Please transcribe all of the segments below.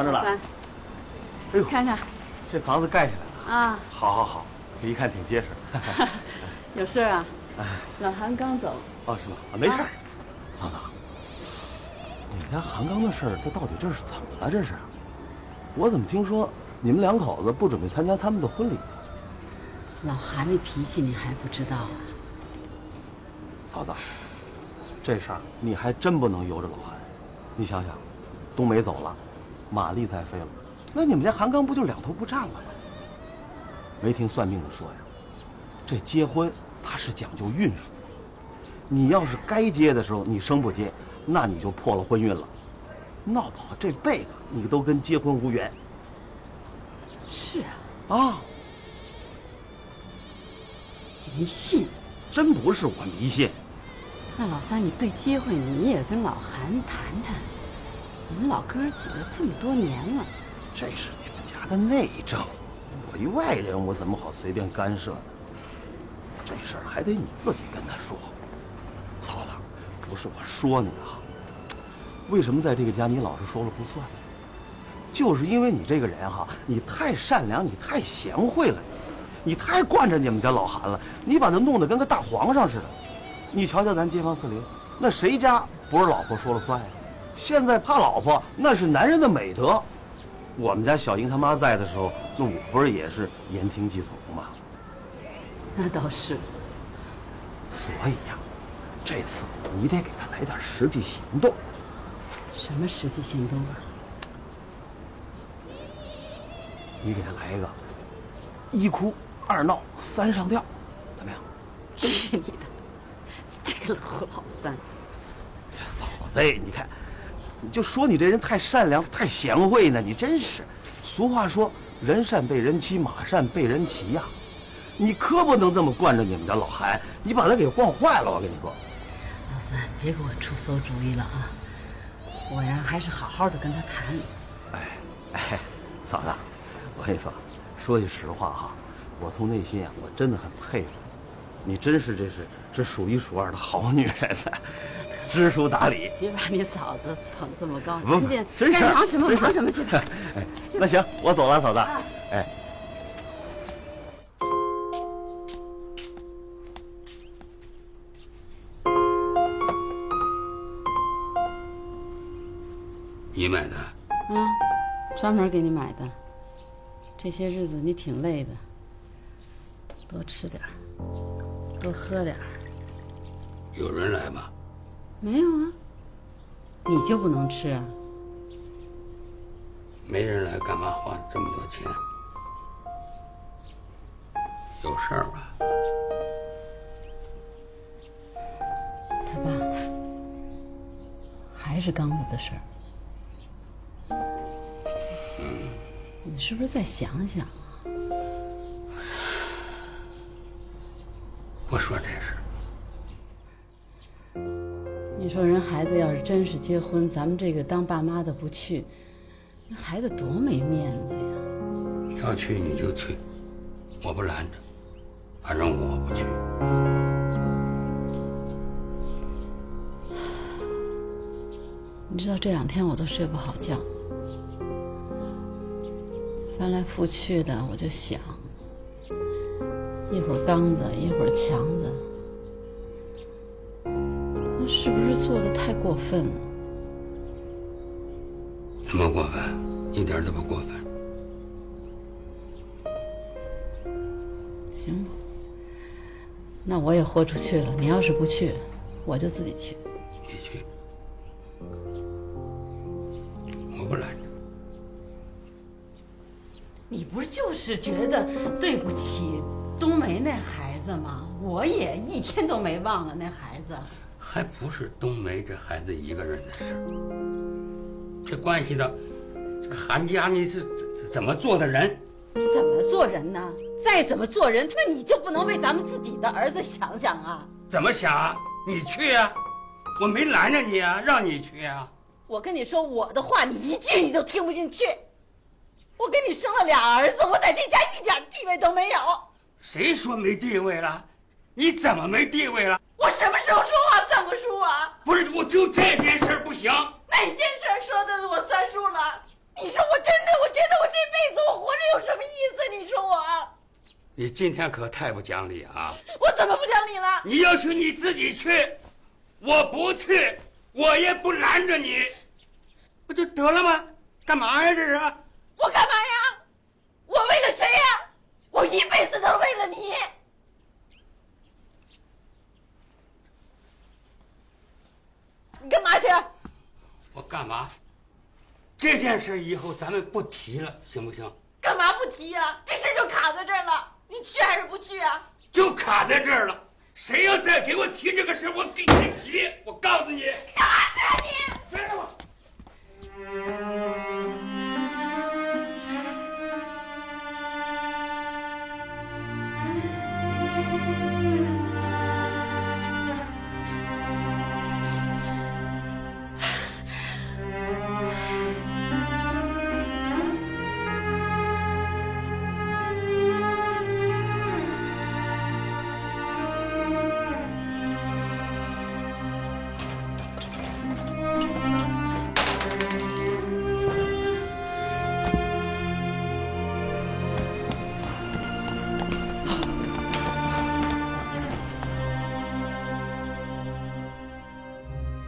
忙着呢。哎呦，看看，这房子盖起来了啊！好好好，这一看挺结实。有事啊？老韩刚走。哦，是吗？啊，没事。嫂子，你们家韩刚的事儿，这到底这是怎么了？这是？我怎么听说你们两口子不准备参加他们的婚礼？老韩那脾气你还不知道啊？嫂子，这事儿你还真不能由着老韩。你想想，冬梅走了，马丽再飞了，那你们家韩刚不就两头不占了吗？没听算命的说呀，这结婚它是讲究运数，你要是该结的时候你生不结，那你就破了婚运了，闹不好这辈子你都跟结婚无缘。是啊。啊。迷信。真不是我迷信。那老三，你对机会你也跟老韩谈谈，你们老哥几个这么多年了，这是你们家的内政，我一外人我怎么好随便干涉呢？这事儿还得你自己跟他说。嫂子，不是我说你啊，为什么在这个家你老是说了不算？就是因为你这个人哈，你太善良，你太贤惠了，你太惯着你们家老韩了，你把他弄得跟个大皇上似的。你瞧瞧咱街坊四邻，那谁家不是老婆说了算呀？现在怕老婆那是男人的美德。我们家小英他妈在的时候，那我不是也是言听计从吗？那倒是。所以呀，这次你得给他来点实际行动。什么实际行动啊？你给他来一个一哭二闹三上吊，怎么样？去你的！这个老三，这嫂子，你看，你就说你这人太善良、太贤惠呢，你真是。俗话说，人善被人欺，马善被人骑呀。你可不能这么惯着你们家老韩，你把他给惯坏了。我跟你说，老三，别给我出馊主意了啊！我呀，还是好好的跟他谈。哎，嫂子，我跟你说，说句实话哈，我从内心啊，我真的很佩服你，真是这数一数二的好女人呢，知书达理。别把你嫂子捧这么高，不，真是该忙什么忙什么去吧。哎，那行，我走了，嫂子。哎。你买的？专门给你买的。这些日子你挺累的，多吃点，多喝点。有人来吗？没有啊。你就不能吃啊？没人来，干嘛花这么多钱？有事儿吧？他爸还是刚子的事儿。你是不是再想想啊？不说这事。你说人孩子要是真是结婚，咱们这个当爸妈的不去，那孩子多没面子呀！你要去你就去，我不拦着，反正我不去。你知道这2天我都睡不好觉，翻来覆去的，我就想，一会儿刚子，一会儿强子，这是不是做的太过分了？怎么过分？一点都不过分。行吧，那我也豁出去了。你要是不去，我就自己去。你去，我不拦着。你不是就是觉得对不起冬梅那孩子吗？我也一天都没忘了那孩子。还不是冬梅这孩子一个人的事，这关系到这个韩家你是怎么做的人？怎么做人呢？再怎么做人，那你就不能为咱们自己的儿子想想啊？怎么想啊？你去啊，我没拦着你啊，让你去啊。我跟你说我的话，你一句你都听不进去。我给你生了2儿子，我在这家一点地位都没有。谁说没地位了？你怎么没地位了？我什么时候说话算过数啊？不是，我就这件事不行。哪件事说的我算数了？你你说我真的，我觉得我这辈子我活着有什么意思？你说我，你今天可太不讲理啊！我怎么不讲理了？你要去你自己去，我不去，我也不拦着你，不就得了吗？干嘛呀这是？我干嘛呀？我为了谁呀？我一辈子都是为了你。你干嘛去？我干嘛？这件事以后咱们不提了，行不行？干嘛不提呀？这事就卡在这儿了，你去还是不去啊？就卡在这儿了。谁要再给我提这个事，我给你急！我告诉你，干嘛去啊你？别让我。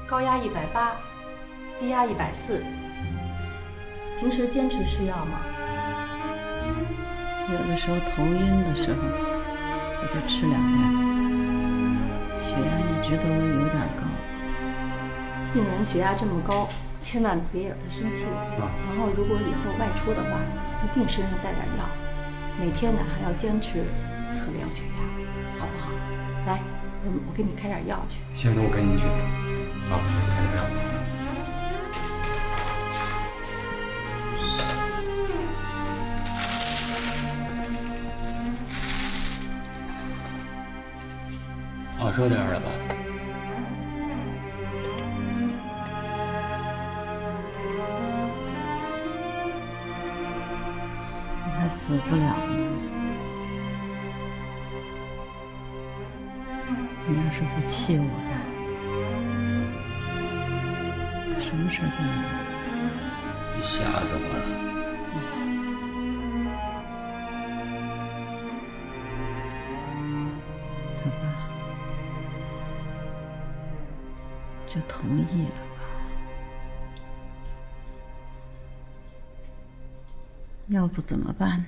高压180，低压140。平时坚持吃药吗？有的时候头晕的时候，我就吃2片，血压一直都有点高。病人血压这么高，千万别惹他生气。然后如果以后外出的话，一定身上带点药，每天呢还要坚持测量血压，好不好？来，我给你开点药去。行，那我跟你去。好，开点药。好说点了吧？我还死不了吗？你要是不气我呀，什么事儿都没有。你吓死我了！他爸就同意了吧？要不怎么办呢？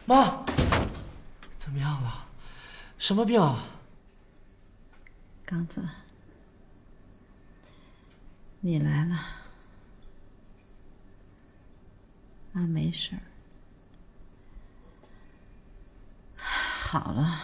妈，怎么样了？什么病啊？刚子，你来了，妈没事儿，好了。